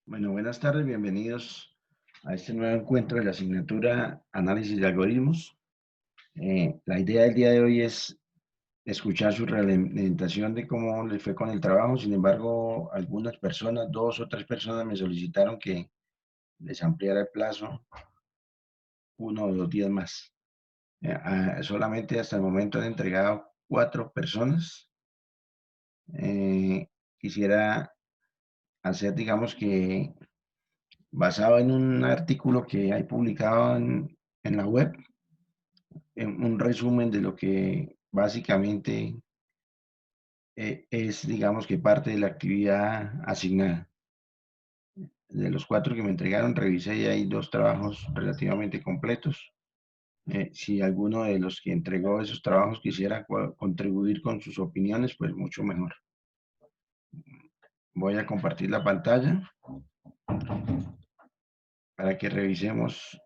Bueno, buenas tardes, bienvenidos a este nuevo encuentro de la asignatura Análisis de Algoritmos. La idea del día de hoy es escuchar su realimentación de cómo les fue con el trabajo. Sin embargo, algunas personas, dos o tres personas me solicitaron que les ampliara el plazo 1 o 2 días más. Solamente hasta el momento han entregado 4 personas. Quisiera hacer, digamos que basado en un artículo que hay publicado en la web, un resumen de lo que básicamente es, digamos que parte de la actividad asignada. De los 4 que me entregaron, revisé y hay 2 trabajos relativamente completos. Si alguno de los que entregó esos trabajos quisiera contribuir con sus opiniones, pues mucho mejor. Voy a compartir la pantalla para que revisemos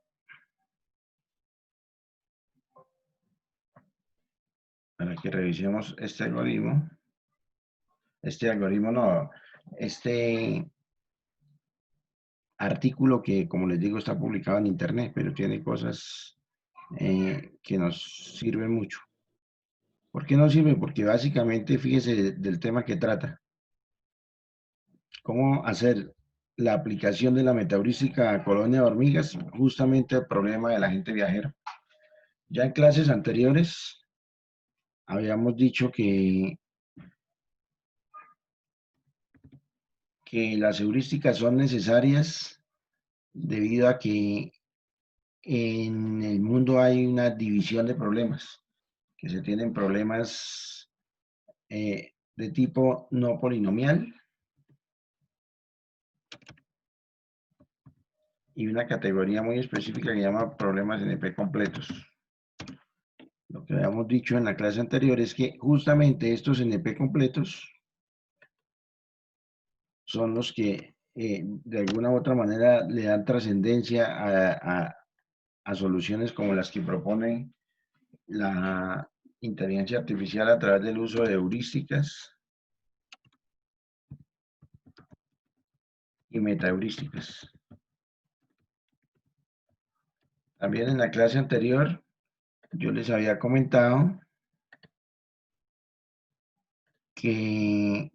este algoritmo. Este algoritmo no, este artículo que, como les digo, está publicado en internet, pero tiene cosas que nos sirven mucho. ¿Por qué nos sirve? Porque básicamente, fíjese del tema que trata, cómo hacer la aplicación de la metaheurística a colonia de hormigas, justamente el problema del agente viajero. Ya en clases anteriores habíamos dicho que las heurísticas son necesarias debido a que en el mundo hay una división de problemas, que se tienen problemas de tipo no polinomial y una categoría muy específica que llama problemas NP completos. Lo que habíamos dicho en la clase anterior es que justamente estos NP completos son los que de alguna u otra manera le dan trascendencia a soluciones como las que propone la inteligencia artificial a través del uso de heurísticas y metaheurísticas. También en la clase anterior yo les había comentado que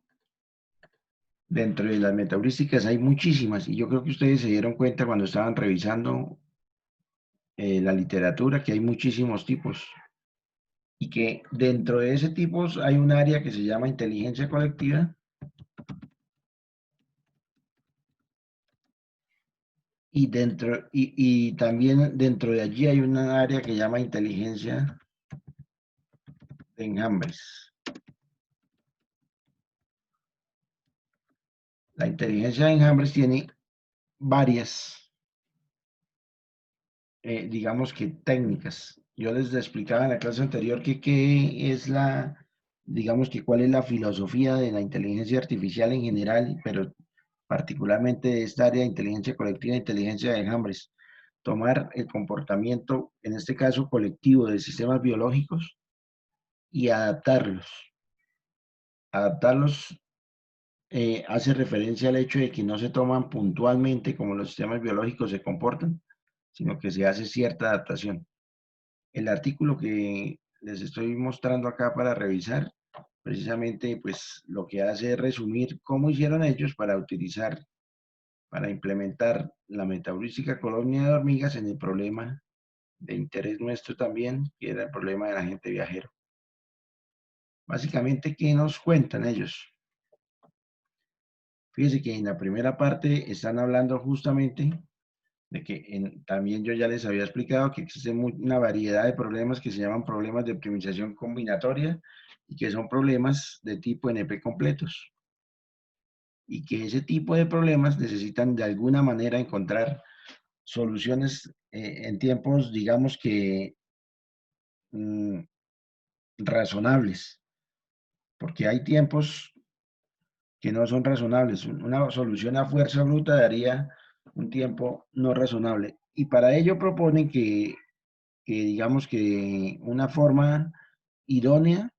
dentro de las metaheurísticas hay muchísimas y yo creo que ustedes se dieron cuenta cuando estaban revisando la literatura que hay muchísimos tipos y que dentro de ese tipo hay un área que se llama inteligencia colectiva y también dentro de allí hay una área que se llama inteligencia de enjambres. La inteligencia de enjambres tiene varias, digamos que técnicas. Yo les explicaba en la clase anterior que qué es digamos que cuál es la filosofía de la inteligencia artificial en general, pero particularmente de esta área de inteligencia colectiva e inteligencia de enjambres. Tomar el comportamiento, en este caso colectivo, de sistemas biológicos y adaptarlos. Adaptarlos hace referencia al hecho de que no se toman puntualmente como los sistemas biológicos se comportan, sino que se hace cierta adaptación. El artículo que les estoy mostrando acá para revisar, precisamente pues lo que hace es resumir cómo hicieron ellos para implementar la metaheurística colonia de hormigas en el problema de interés nuestro también, que era el problema del agente viajero. Básicamente, ¿qué nos cuentan ellos? Fíjense que en la primera parte están hablando justamente de que también yo ya les había explicado que existe una variedad de problemas que se llaman problemas de optimización combinatoria y que son problemas de tipo NP completos. Y que ese tipo de problemas necesitan de alguna manera encontrar soluciones en tiempos, digamos que mm, razonables, porque hay tiempos que no son razonables. Una solución a fuerza bruta daría un tiempo no razonable. Y para ello proponen que digamos que una forma idónea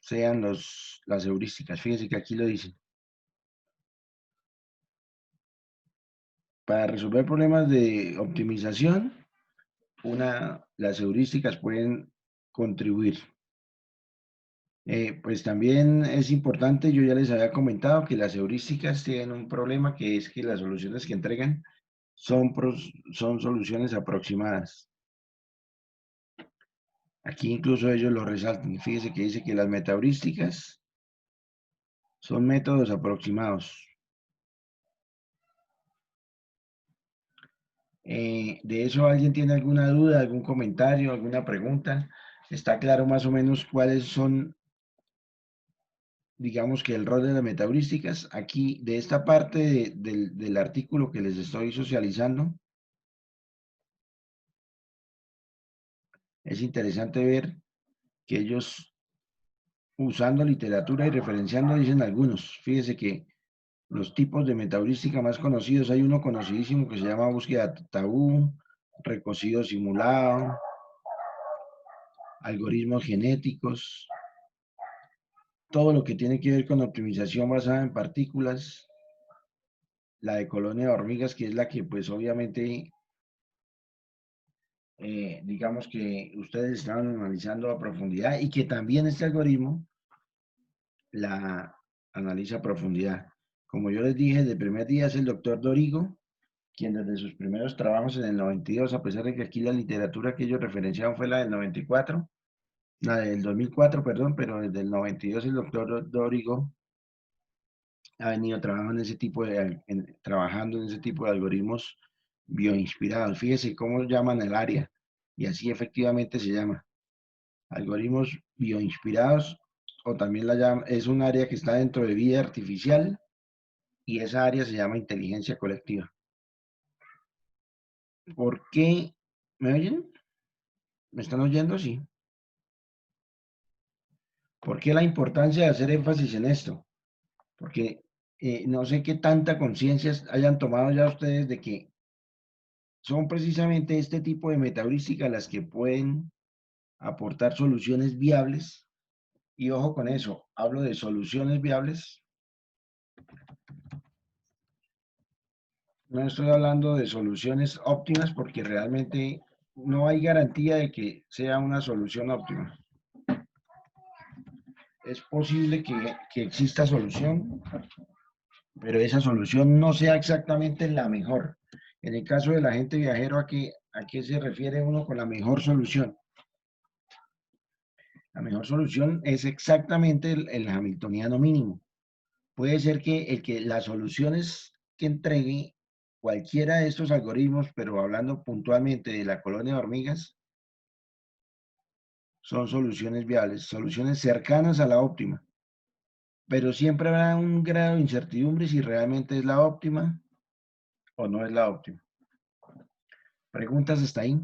sean las heurísticas. Fíjense que aquí lo dicen. para resolver problemas de optimización, las heurísticas pueden contribuir. Pues también es importante, yo ya les había comentado que las heurísticas tienen un problema, que es que las soluciones que entregan son soluciones aproximadas. Aquí incluso ellos lo resaltan. Fíjese que dice que las metaheurísticas son métodos aproximados. ¿De eso alguien tiene alguna duda, algún comentario, alguna pregunta? ¿Está claro más o menos cuáles son, digamos que el rol de las metaheurísticas? Aquí, de esta parte del artículo que les estoy socializando, es interesante ver que ellos, usando literatura y referenciando, dicen algunos. Fíjese que los tipos de metaheurística más conocidos, hay uno conocidísimo que se llama búsqueda tabú, recocido simulado, algoritmos genéticos, todo lo que tiene que ver con optimización basada en partículas, la de colonia de hormigas, que es la que pues obviamente, digamos que ustedes estaban analizando a profundidad y que también este algoritmo la analiza a profundidad. Como yo les dije, el primer día es el doctor Dorigo, quien desde sus primeros trabajos en el 92, a pesar de que aquí la literatura que ellos referenciaron fue la del 94, la del 2004, perdón, pero desde el 92 el doctor Dorigo ha venido trabajando en ese tipo de algoritmos bioinspirados. Fíjese cómo llaman el área, y así efectivamente se llama. Algoritmos bioinspirados, o también es un área que está dentro de vida artificial, y esa área se llama inteligencia colectiva. ¿Por qué? ¿Me oyen? ¿Me están oyendo? Sí. ¿Por qué la importancia de hacer énfasis en esto? Porque no sé qué tanta conciencia hayan tomado ya ustedes de que son precisamente este tipo de metaheurísticas las que pueden aportar soluciones viables. Y ojo con eso, hablo de soluciones viables. No estoy hablando de soluciones óptimas porque realmente no hay garantía de que sea una solución óptima. Es posible que exista solución, pero esa solución no sea exactamente la mejor. En el caso del agente viajero, ¿a qué se refiere uno con la mejor solución? La mejor solución es exactamente el hamiltoniano mínimo. Puede ser que las soluciones que entregue cualquiera de estos algoritmos, pero hablando puntualmente de la colonia de hormigas, son soluciones viables, soluciones cercanas a la óptima. Pero siempre habrá un grado de incertidumbre si realmente es la óptima o no es la óptima. ¿Preguntas hasta ahí?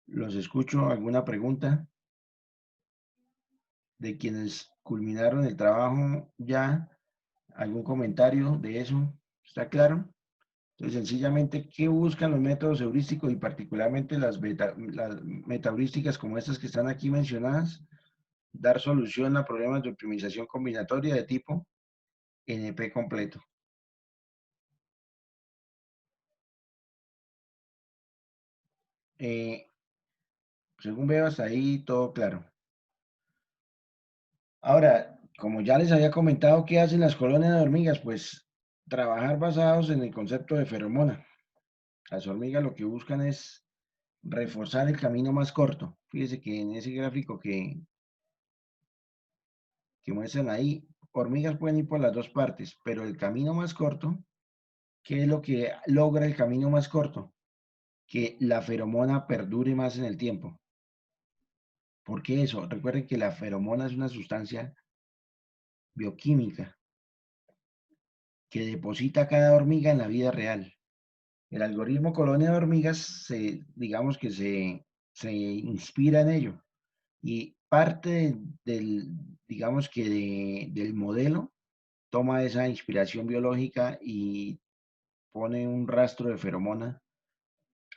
Los escucho. ¿Alguna pregunta de quienes culminaron el trabajo ya? ¿Algún comentario de eso? ¿Está claro? Entonces, sencillamente, ¿qué buscan los métodos heurísticos y particularmente las metaheurísticas como estas que están aquí mencionadas? Dar solución a problemas de optimización combinatoria de tipo NP completo. Según veo, hasta ahí todo claro. Ahora, como ya les había comentado, ¿qué hacen las colonias de hormigas? Pues trabajar basados en el concepto de feromona. Las hormigas lo que buscan es reforzar el camino más corto. Fíjese que en ese gráfico que muestran ahí, hormigas pueden ir por las dos partes, pero el camino más corto, ¿qué es lo que logra el camino más corto? Que la feromona perdure más en el tiempo. ¿Por qué eso? Recuerden que la feromona es una sustancia bioquímica que deposita cada hormiga en la vida real. El algoritmo colonia de hormigas, digamos que se inspira en ello. Y parte digamos que del modelo toma esa inspiración biológica y pone un rastro de feromona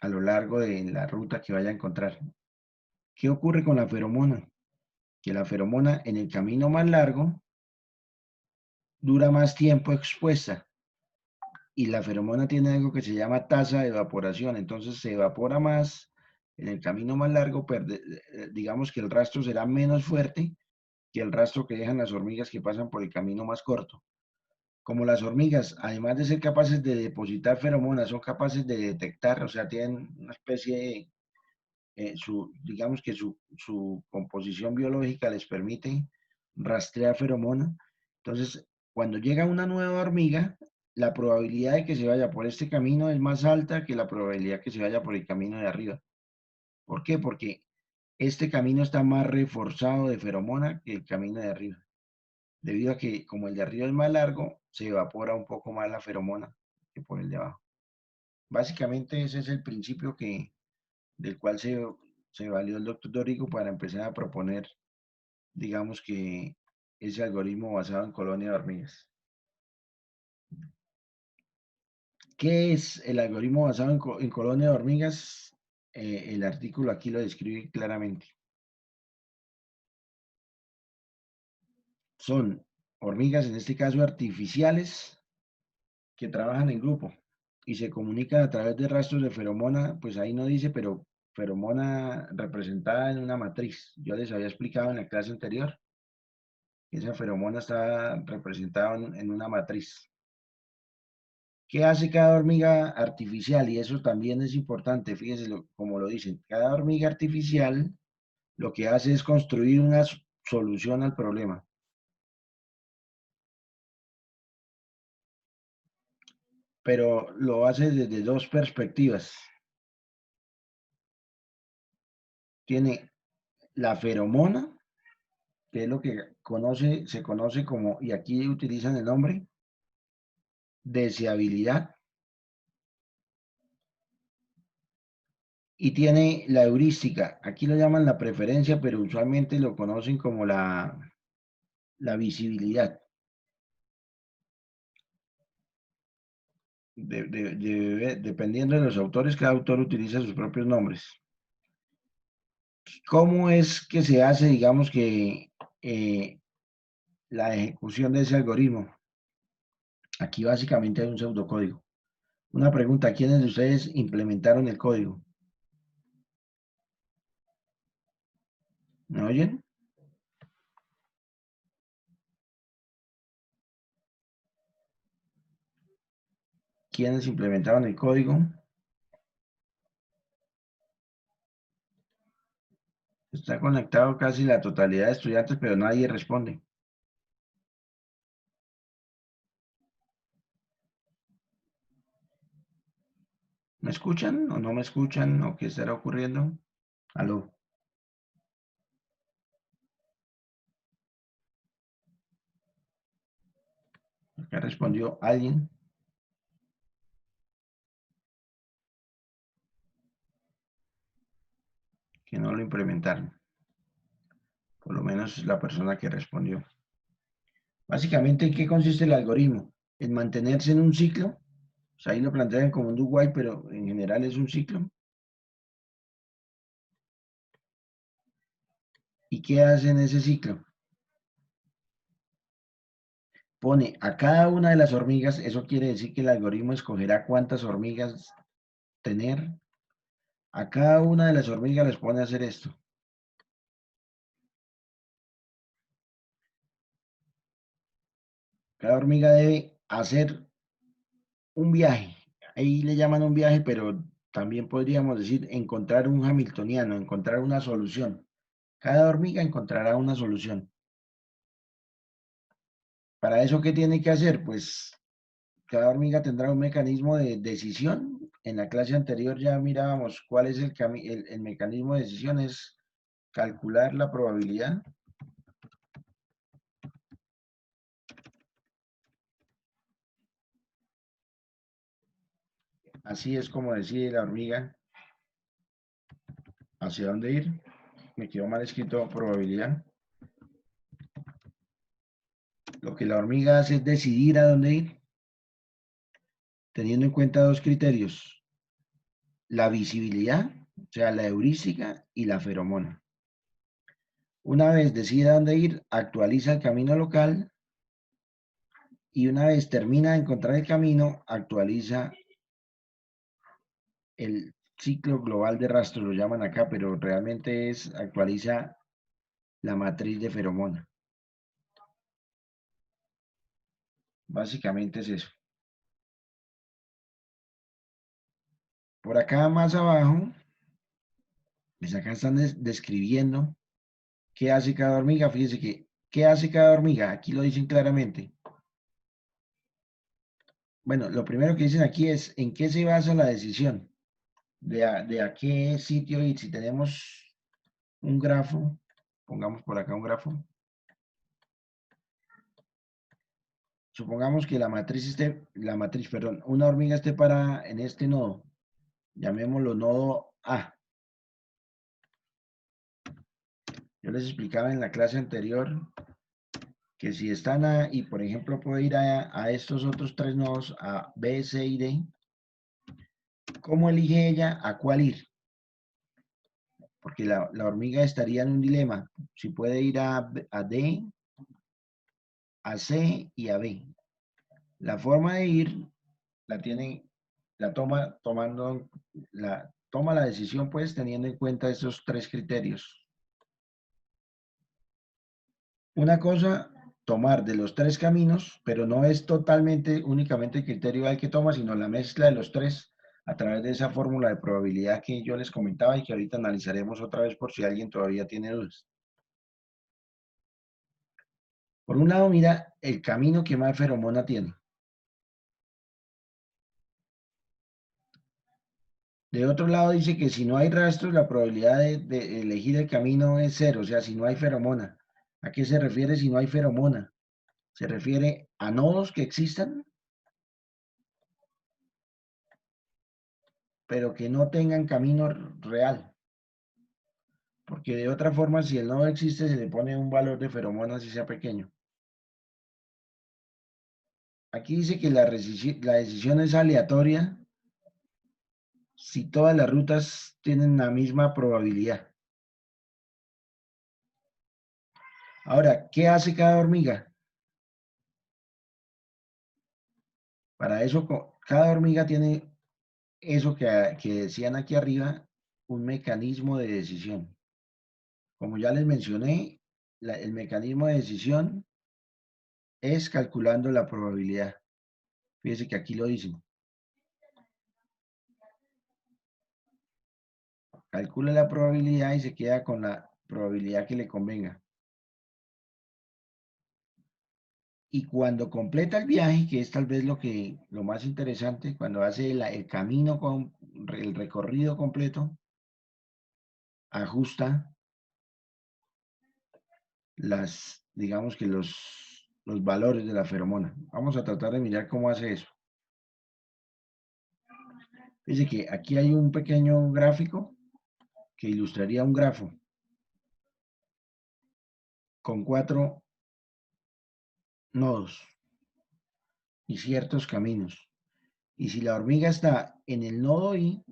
a lo largo de la ruta que vaya a encontrar. ¿Qué ocurre con la feromona? Que la feromona en el camino más largo dura más tiempo expuesta. y la feromona tiene algo que se llama tasa de evaporación, entonces se evapora más en el camino más largo, digamos que el rastro será menos fuerte que el rastro que dejan las hormigas que pasan por el camino más corto. Como las hormigas, además de ser capaces de depositar feromonas, son capaces de detectar, o sea, tienen una especie de, digamos que su composición biológica les permite rastrear feromona. Entonces, cuando llega una nueva hormiga, la probabilidad de que se vaya por este camino es más alta que la probabilidad que se vaya por el camino de arriba. ¿Por qué? Porque este camino está más reforzado de feromona que el camino de arriba, debido a que como el de arriba es más largo, se evapora un poco más la feromona que por el de abajo. Básicamente ese es el principio del cual se valió el doctor Dorigo para empezar a proponer, digamos que ese algoritmo basado en colonia de hormigas. ¿Qué es el algoritmo basado en colonia de hormigas? El artículo aquí lo describe claramente. Son hormigas, en este caso artificiales, que trabajan en grupo y se comunican a través de rastros de feromona, pues ahí no dice, pero feromona representada en una matriz. Yo les había explicado en la clase anterior que esa feromona está representada en una matriz. ¿Qué hace cada hormiga artificial? Y eso también es importante, fíjense como lo dicen. Cada hormiga artificial lo que hace es construir una solución al problema, pero lo hace desde dos perspectivas. Tiene la feromona, que es lo que se conoce como, y aquí utilizan el nombre, deseabilidad, y tiene la heurística. Aquí lo llaman la preferencia, pero usualmente lo conocen como la visibilidad. Dependiendo de los autores, cada autor utiliza sus propios nombres. ¿Cómo es que se hace, digamos que, la ejecución de ese algoritmo? Aquí básicamente hay un pseudocódigo. Una pregunta, ¿quiénes de ustedes implementaron el código? ¿Me oyen? ¿Quiénes implementaron el código? Está conectado casi la totalidad de estudiantes, pero nadie responde. ¿Me escuchan o no me escuchan o qué estará ocurriendo? Aló, acá respondió alguien que no lo implementaron, por lo menos la persona que respondió. Básicamente, ¿en qué consiste el algoritmo? En mantenerse en un ciclo, o sea, ahí lo plantean como un do while, pero en general es un ciclo. ¿Y qué hace en ese ciclo? Pone a cada una de las hormigas, eso quiere decir que el algoritmo escogerá cuántas hormigas tener. A cada una de las hormigas les pone a hacer esto. Cada hormiga debe hacer un viaje. Ahí le llaman un viaje, pero también podríamos decir encontrar un hamiltoniano, encontrar una solución. Cada hormiga encontrará una solución. Para eso, ¿qué tiene que hacer? Pues cada hormiga tendrá un mecanismo de decisión. En la clase anterior ya mirábamos cuál es el mecanismo de decisión, es calcular la probabilidad. Así es como decide la hormiga hacia dónde ir. Me quedó mal escrito probabilidad. Lo que la hormiga hace es decidir a dónde ir, teniendo en cuenta dos criterios: la visibilidad, o sea, la heurística, y la feromona. Una vez decida dónde ir, actualiza el camino local y una vez termina de encontrar el camino, actualiza el ciclo global de rastro, lo llaman acá, pero realmente actualiza la matriz de feromona. Básicamente es eso. Por acá más abajo, pues acá están describiendo qué hace cada hormiga. Fíjense que, ¿qué hace cada hormiga? Aquí lo dicen claramente. Bueno, lo primero que dicen aquí es en qué se basa la decisión de a qué sitio ir. Si tenemos un grafo, pongamos por acá un grafo. Supongamos que perdón, una hormiga esté parada en este nodo. Llamémoslo nodo A. Yo les explicaba en la clase anterior que si están y por ejemplo puede ir a estos otros tres nodos, a B, C y D, ¿cómo elige ella a cuál ir? Porque la hormiga estaría en un dilema, si puede ir a D, a C y a B. La forma de ir la tiene, toma la decisión pues teniendo en cuenta esos tres criterios. Una cosa, tomar de los tres caminos, pero no es totalmente únicamente el criterio al que toma, sino la mezcla de los tres a través de esa fórmula de probabilidad que yo les comentaba y que ahorita analizaremos otra vez por si alguien todavía tiene dudas. Por un lado, mira el camino que más feromona tiene. De otro lado, dice que si no hay rastros, la probabilidad de elegir el camino es cero, o sea, si no hay feromona. ¿A qué se refiere si no hay feromona? Se refiere a nodos que existan, pero que no tengan camino real. Porque de otra forma, si el nodo existe, se le pone un valor de feromona si sea pequeño. Aquí dice que la decisión es aleatoria si todas las rutas tienen la misma probabilidad. Ahora, ¿qué hace cada hormiga? Para eso, cada hormiga tiene eso que decían aquí arriba, un mecanismo de decisión. Como ya les mencioné, el mecanismo de decisión es calculando la probabilidad. Fíjense que aquí lo dicen. Calcula la probabilidad y se queda con la probabilidad que le convenga. Y cuando completa el viaje, que es tal vez lo más interesante, cuando hace el camino con el recorrido completo, ajusta digamos que los valores de la feromona. Vamos a tratar de mirar cómo hace eso. Dice que aquí hay un pequeño gráfico que ilustraría un grafo con 4 nodos y ciertos caminos. Y si la hormiga está en el nodo I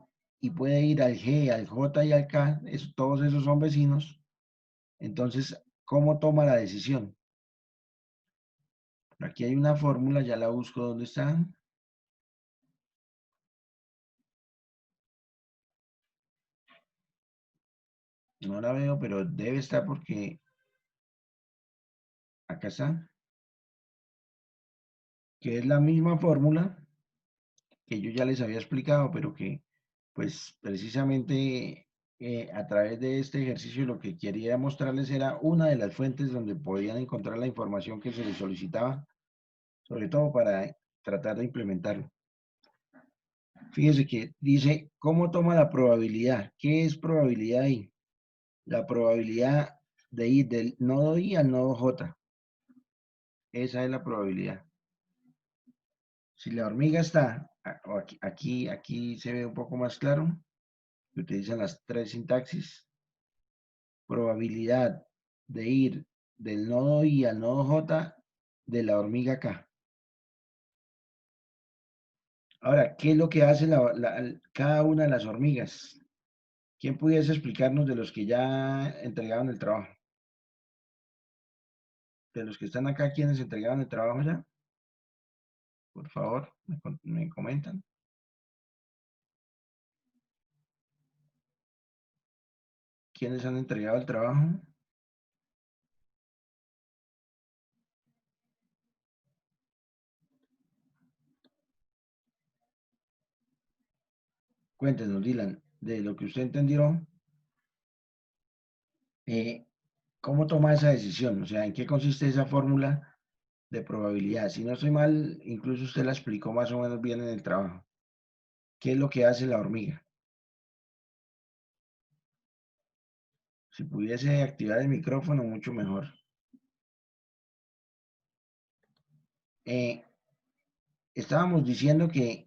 y puede ir al G, al J y al K, todos esos son vecinos, entonces, ¿cómo toma la decisión? Aquí hay una fórmula, ya la busco dónde está. No la veo, pero debe estar porque acá está. Que es la misma fórmula que yo ya les había explicado, pero que pues precisamente a través de este ejercicio lo que quería mostrarles era una de las fuentes donde podían encontrar la información que se les solicitaba, sobre todo para tratar de implementarlo. Fíjese que dice, ¿cómo toma la probabilidad? ¿Qué es probabilidad ahí? La probabilidad de ir del nodo I al nodo J. Esa es la probabilidad. Si la hormiga está, aquí se ve un poco más claro, que utilizan las tres sintaxis. Probabilidad de ir del nodo I al nodo J de la hormiga K. Ahora, ¿qué es lo que hace cada una de las hormigas? ¿Quién pudiese explicarnos de los que ya entregaron el trabajo? De los que están acá, ¿quiénes entregaron el trabajo ya? Por favor, me comentan. ¿Quiénes han entregado el trabajo? Cuéntenos, Dylan, de lo que usted entendió, eh, ¿cómo toma esa decisión? O sea, ¿en qué consiste esa fórmula de probabilidad? Si no estoy mal, incluso usted la explicó más o menos bien en el trabajo. ¿Qué es lo que hace la hormiga? Si pudiese activar el micrófono, mucho mejor. Eh, Estábamos diciendo que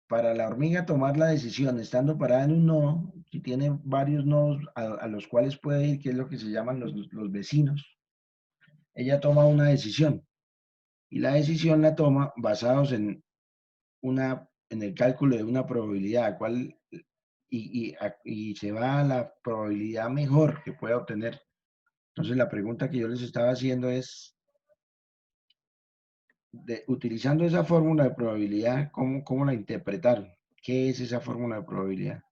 para la hormiga tomar la decisión estando parada en un nodo, si tiene varios nodos a los cuales puede ir, que es lo que se llaman los vecinos, ella toma una decisión y la decisión la toma basados en el cálculo de una probabilidad, y se va a la probabilidad mejor que pueda obtener. Entonces la pregunta que yo les estaba haciendo es, utilizando esa fórmula de probabilidad, ¿cómo la interpretaron? ¿Qué es esa fórmula de probabilidad?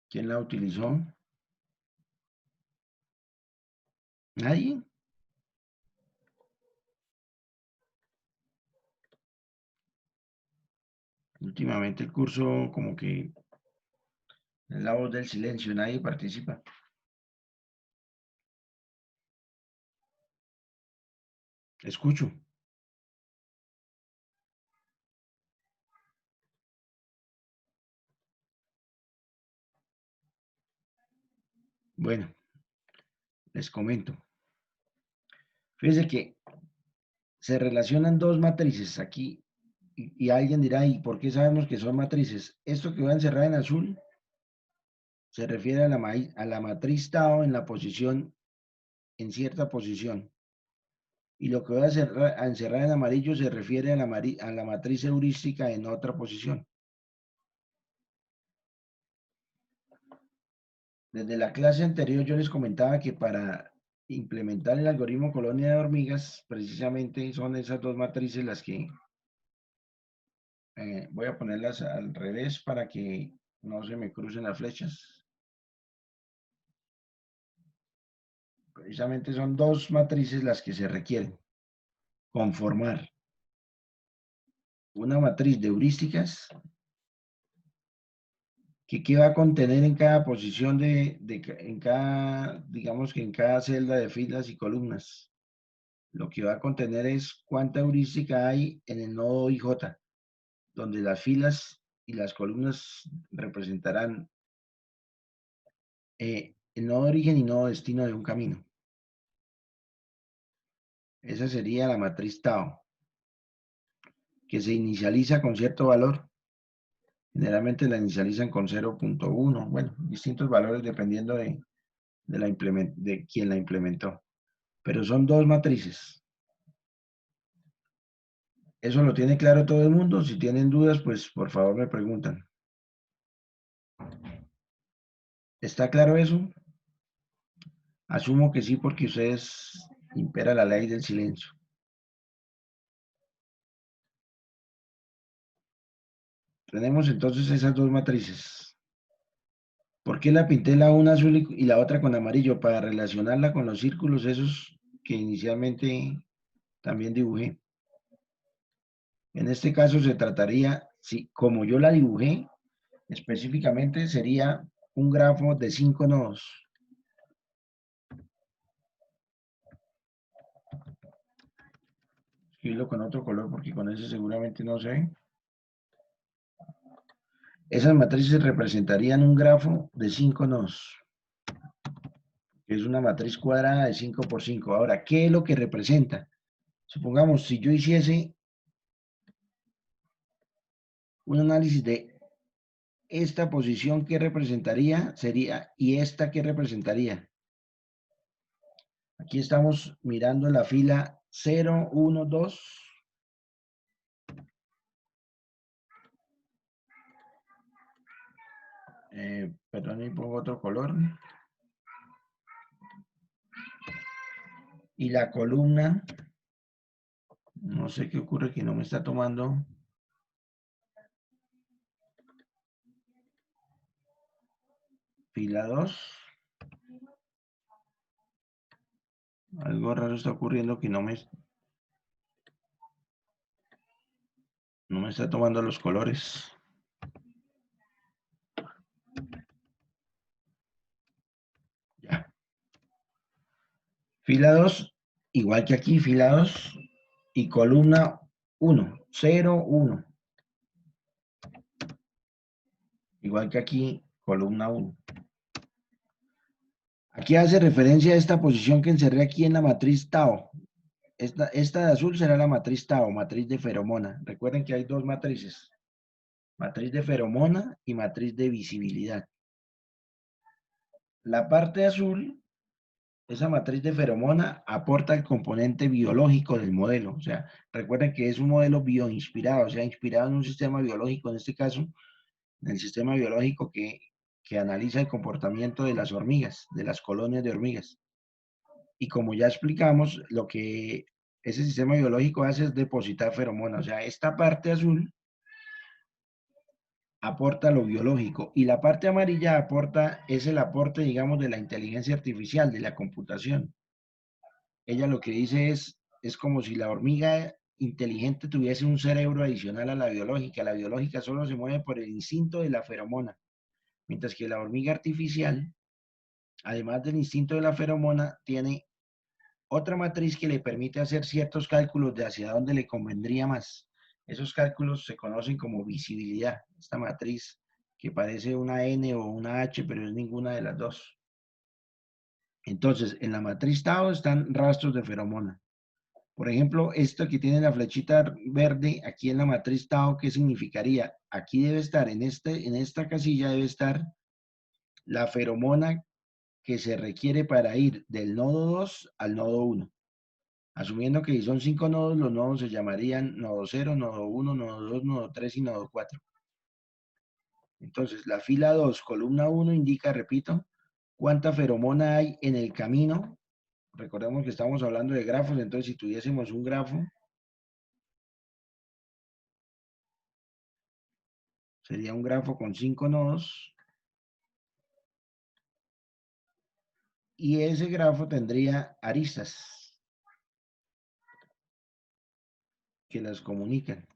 ¿Quién la utilizó? ¿Nadie? Últimamente el curso como que es la voz del silencio, nadie participa. Escucho. Bueno, les comento. Fíjense que se relacionan dos matrices aquí y alguien dirá, ¿y por qué sabemos que son matrices? Esto que va a encerrar en azul se refiere a la matriz Tao en la posición, en cierta posición. Y lo que va a encerrar en amarillo se refiere a la matriz heurística en otra posición. Desde la clase anterior yo les comentaba que para implementar el algoritmo colonia de hormigas, precisamente son esas dos matrices las que voy a ponerlas al revés para que no se me crucen las flechas. Precisamente son dos matrices las que se requieren conformar una matriz de heurísticas que qué va a contener en cada posición en cada, digamos que en cada celda de filas y columnas. Lo que va a contener es cuánta heurística hay en el nodo IJ, donde las filas y las columnas representarán el nodo origen y nodo destino de un camino. Esa sería la matriz Tao, que se inicializa con cierto valor. Generalmente la inicializan con 0.1, bueno, distintos valores dependiendo de quién la implementó. Pero son dos matrices. ¿Eso lo tiene claro todo el mundo? Si tienen dudas, pues por favor me preguntan. ¿Está claro eso? Asumo que sí, porque ustedes impera la ley del silencio. Tenemos entonces esas dos matrices. ¿Por qué la pinté la una azul y la otra con amarillo? Para relacionarla con los círculos esos que inicialmente también dibujé. En este caso se trataría, si, como yo la dibujé, específicamente sería un grafo de 5 nodos. Escribirlo con otro color porque con ese seguramente no se ve. Esas matrices representarían un grafo de 5 nodos, que es una matriz cuadrada de 5 por 5. Ahora, ¿qué es lo que representa? Supongamos, si yo hiciese un análisis de esta posición, ¿qué representaría? Sería, ¿y esta qué representaría? Aquí estamos mirando la fila 0, 1, 2. Perdón, y pongo otro color. Y la columna, no sé qué ocurre que no me está tomando. Fila 2. Algo raro está ocurriendo que no me está tomando los colores. Ya. Fila 2, igual que aquí, fila 2 y columna 1, 0, 1. Igual que aquí, columna 1. Aquí hace referencia a esta posición que encerré aquí en la matriz Tau. Esta de azul será la matriz Tau, matriz de feromona. Recuerden que hay dos matrices, matriz de feromona y matriz de visibilidad. La parte azul, esa matriz de feromona, aporta el componente biológico del modelo. O sea, recuerden que es un modelo bioinspirado, o sea, inspirado en un sistema biológico, en este caso, en el sistema biológico que analiza el comportamiento de las hormigas, de las colonias de hormigas. Y como ya explicamos, lo que ese sistema biológico hace es depositar feromonas. O sea, esta parte azul aporta lo biológico y la parte amarilla es el aporte, digamos, de la inteligencia artificial, de la computación. Ella lo que dice es como si la hormiga inteligente tuviese un cerebro adicional a la biológica. La biológica solo se mueve por el instinto de la feromona, mientras que la hormiga artificial, además del instinto de la feromona, tiene otra matriz que le permite hacer ciertos cálculos de hacia dónde le convendría más. Esos cálculos se conocen como visibilidad. Esta matriz que parece una N o una H, pero es ninguna de las dos. Entonces, en la matriz Tau están rastros de feromona. Por ejemplo, esto que tiene la flechita verde aquí en la matriz Tau, ¿qué significaría? Aquí debe estar, en esta casilla debe estar la feromona que se requiere para ir del nodo 2 al nodo 1. Asumiendo que si son 5 nodos, los nodos se llamarían nodo 0, nodo 1, nodo 2, nodo 3 y nodo 4. Entonces, la fila 2, columna 1 indica, repito, cuánta feromona hay en el camino. Recordemos que estamos hablando de grafos, entonces si tuviésemos un grafo, sería un grafo con 5 nodos. Y ese grafo tendría aristas que las comunican.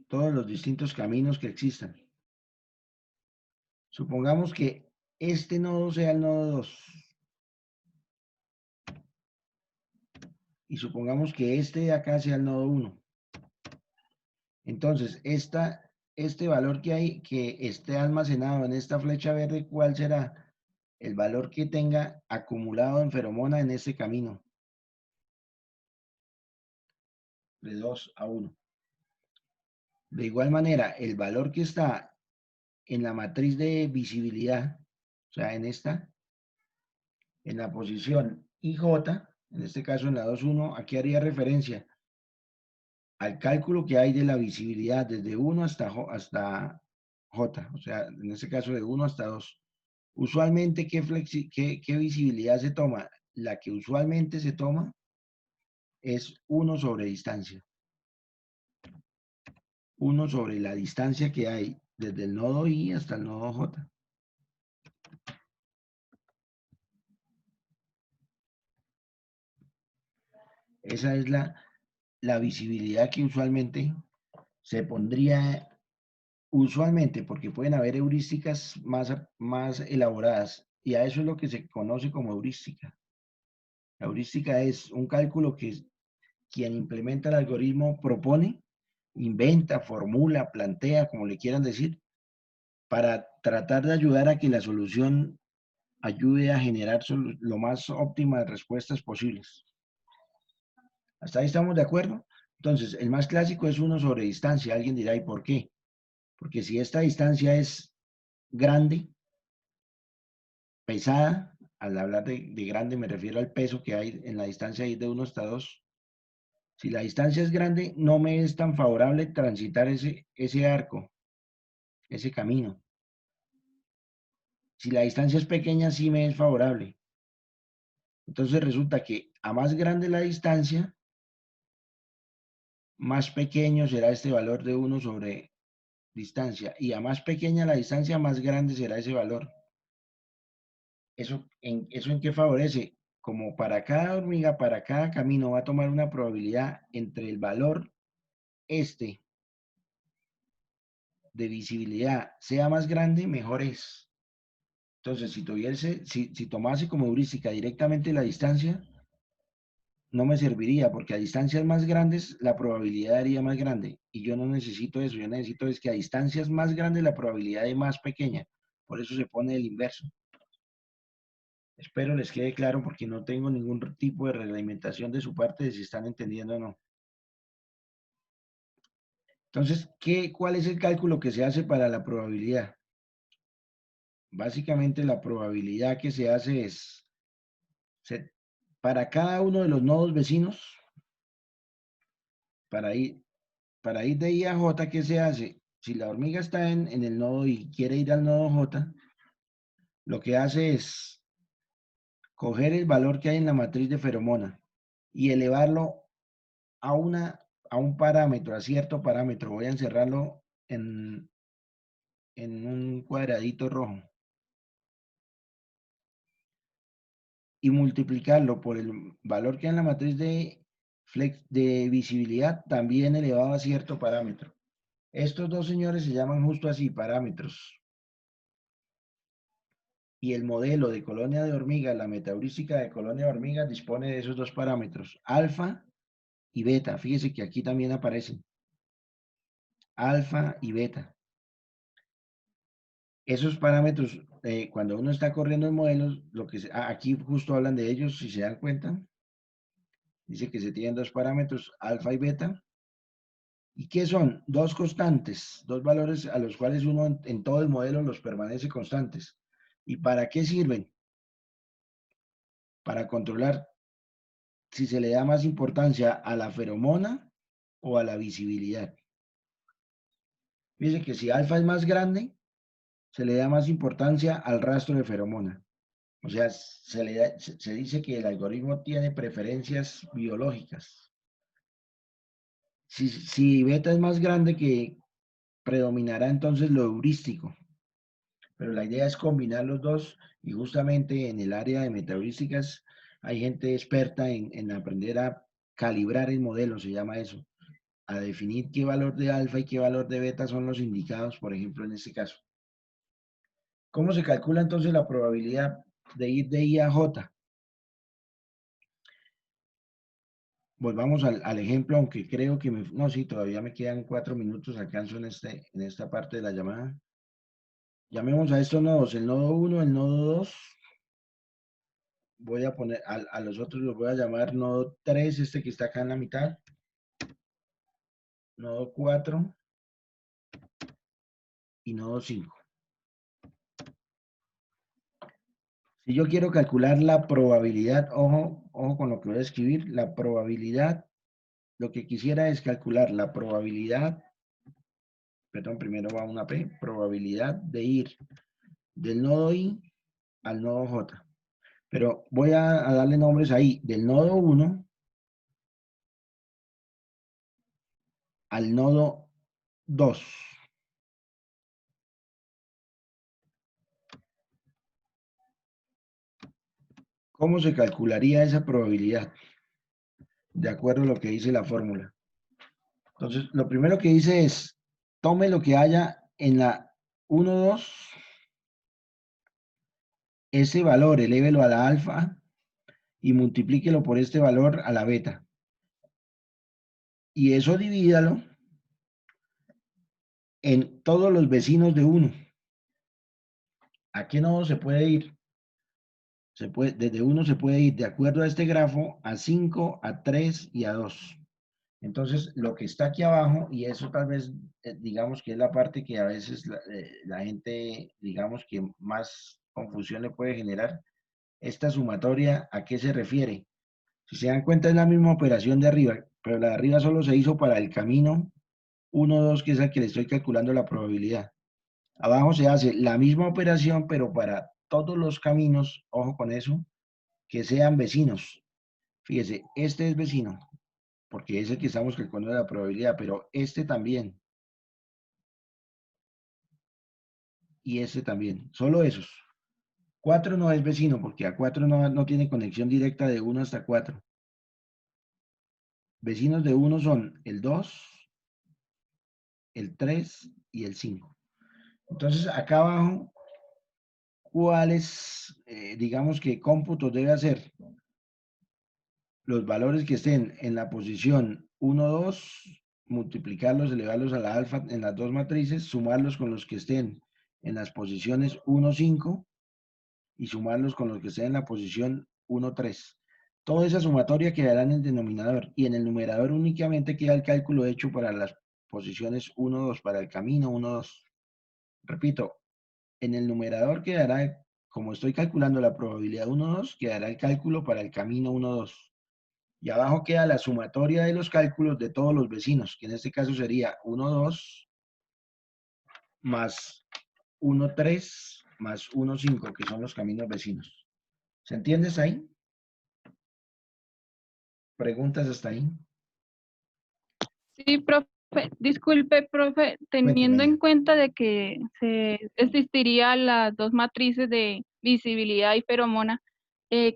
Todos los distintos caminos que existan. Supongamos que este nodo sea el nodo 2. Y supongamos que este de acá sea el nodo 1. Entonces, este valor que hay, que esté almacenado en esta flecha verde, ¿cuál será? El valor que tenga acumulado en feromona en este camino. De 2 a 1. De igual manera, el valor que está en la matriz de visibilidad, o sea, en la posición IJ, en este caso en la 2.1, aquí haría referencia al cálculo que hay de la visibilidad desde 1 hasta J, o sea, en este caso de 1 hasta 2. Usualmente, ¿qué visibilidad se toma? La que usualmente se toma es 1 sobre distancia. 1 sobre la distancia que hay desde el nodo I hasta el nodo J. Esa es la visibilidad que usualmente se pondría, usualmente, porque pueden haber heurísticas más elaboradas, y a eso es lo que se conoce como heurística. La heurística es un cálculo que quien implementa el algoritmo propone, inventa, formula, plantea, como le quieran decir, para tratar de ayudar a que la solución ayude a generar lo más óptimas respuestas posibles. ¿Hasta ahí estamos de acuerdo? Entonces, el más clásico es 1 sobre distancia. Alguien dirá, ¿y por qué? Porque si esta distancia es grande, pesada, al hablar de grande me refiero al peso que hay en la distancia de 1 hasta 2, Si la distancia es grande, no me es tan favorable transitar ese arco, ese camino. Si la distancia es pequeña, sí me es favorable. Entonces resulta que a más grande la distancia, más pequeño será este valor de 1 sobre distancia. Y a más pequeña la distancia, más grande será ese valor. ¿Eso en qué favorece? Como para cada hormiga, para cada camino va a tomar una probabilidad entre el valor este de visibilidad sea más grande, mejor es. Entonces, si tomase como heurística directamente la distancia, no me serviría porque a distancias más grandes la probabilidad sería más grande y yo no necesito eso, yo necesito es que a distancias más grandes la probabilidad es más pequeña, por eso se pone el inverso. Espero les quede claro porque no tengo ningún tipo de reglamentación de su parte de si están entendiendo o no. Entonces, ¿cuál es el cálculo que se hace para la probabilidad? Básicamente la probabilidad que se hace es, para cada uno de los nodos vecinos, para ir, para ir de I a J, ¿qué se hace? Si la hormiga está en el nodo y quiere ir al nodo J, lo que hace es coger el valor que hay en la matriz de feromona y elevarlo a, a un parámetro, a cierto parámetro. Voy a encerrarlo en un cuadradito rojo y multiplicarlo por el valor que hay en la matriz de visibilidad, también elevado a cierto parámetro. Estos dos señores se llaman justo así, parámetros. Y el modelo de colonia de hormigas, la metaheurística de colonia de hormigas, dispone de esos dos parámetros, alfa y beta. Fíjese que aquí también aparecen alfa y beta. Esos parámetros, cuando uno está corriendo en modelos, aquí justo hablan de ellos, si se dan cuenta, dice que se tienen dos parámetros, alfa y beta. ¿Y qué son? Dos constantes, dos valores a los cuales uno en todo el modelo los permanece constantes. ¿Y para qué sirven? Para controlar si se le da más importancia a la feromona o a la visibilidad. Dice que si alfa es más grande, se le da más importancia al rastro de feromona. O sea, se dice que el algoritmo tiene preferencias biológicas. Si beta es más grande, que predominará entonces lo heurístico. Pero la idea es combinar los dos y justamente en el área de metaheurísticas hay gente experta en aprender a calibrar el modelo, se llama eso, a definir qué valor de alfa y qué valor de beta son los indicados, por ejemplo, en este caso. ¿Cómo se calcula entonces la probabilidad de ir de I a J? Volvamos al ejemplo, aunque creo que no, sí, todavía me quedan 4 minutos, alcanzo en esta parte de la llamada. Llamemos a estos nodos, el nodo 1, el nodo 2. Voy a poner, a los otros los voy a llamar nodo 3, este que está acá en la mitad. Nodo 4 y nodo 5. Si yo quiero calcular la probabilidad, ojo con lo que voy a escribir, la probabilidad, lo que quisiera es calcular la probabilidad, perdón, primero va una P, probabilidad de ir del nodo I al nodo J. Pero voy a darle nombres ahí, del nodo 1 al nodo 2. ¿Cómo se calcularía esa probabilidad? De acuerdo a lo que dice la fórmula. Entonces, lo primero que dice es, tome lo que haya en la 1, 2, ese valor, elévelo a la alfa y multiplíquelo por este valor a la beta. Y eso divídalo en todos los vecinos de 1. ¿A qué nodo se puede ir? Desde 1 se puede ir, de acuerdo a este grafo, a 5, a 3 y a 2. Entonces, lo que está aquí abajo, y eso tal vez, digamos que es la parte que a veces la gente, digamos que más confusión le puede generar, esta sumatoria, ¿a qué se refiere? Si se dan cuenta, es la misma operación de arriba. pero la de arriba solo se hizo para el camino 1, 2, que es el que le estoy calculando la probabilidad. Abajo se hace la misma operación, pero para todos los caminos, ojo con eso, que sean vecinos. Fíjese, este es vecino, porque es el que estamos calculando la probabilidad, pero este también, y este también, solo esos. 4 no es vecino, porque a 4 no tiene conexión directa de 1 hasta 4. Vecinos de 1 son el 2, el 3 y el 5. Entonces, acá abajo, ¿cuáles, digamos que cómputos debe hacer? Los valores que estén en la posición 1, 2, multiplicarlos, elevarlos a la alfa en las dos matrices, sumarlos con los que estén en las posiciones 1, 5 y sumarlos con los que estén en la posición 1, 3. Toda esa sumatoria quedará en el denominador y en el numerador únicamente queda el cálculo hecho para las posiciones 1, 2, para el camino 1, 2. Repito, en el numerador quedará, como estoy calculando la probabilidad 1, 2, quedará el cálculo para el camino 1, 2. Y abajo queda la sumatoria de los cálculos de todos los vecinos, que en este caso sería 1, 2 más 1, 3 más 1, 5, que son los caminos vecinos. ¿Se entiende hasta ahí? ¿Preguntas hasta ahí? Sí, profe, disculpe, profe, Cuénteme, teniendo en Ania. cuenta de que se existirían las dos matrices de visibilidad y feromona,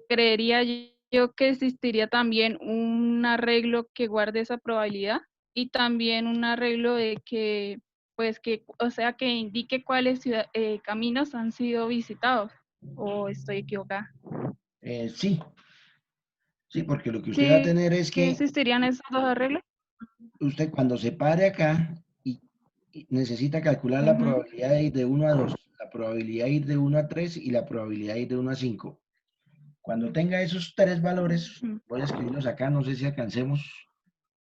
creería yo que existiría también un arreglo que guarde esa probabilidad y también un arreglo de que, pues que, o sea, que indique cuáles caminos han sido visitados, o estoy equivocada. Sí, sí, porque lo que usted va a Sí, tener es sí que existirían esos dos arreglos. usted cuando se pare acá y necesita calcular la Ujú. probabilidad de ir de 1 a 2, la probabilidad de ir de 1 a 3 y la probabilidad de ir de 1 a 5. Cuando tenga esos tres valores, Ujú. voy a escribirlos acá, no sé si alcancemos,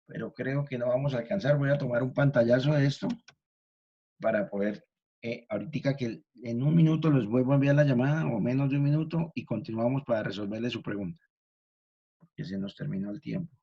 pero creo que no vamos a alcanzar. Voy a tomar un pantallazo de esto para poder, ahorita que en un minuto les vuelvo a enviar la llamada o menos de un minuto y continuamos para resolverle su pregunta, que se nos terminó el tiempo.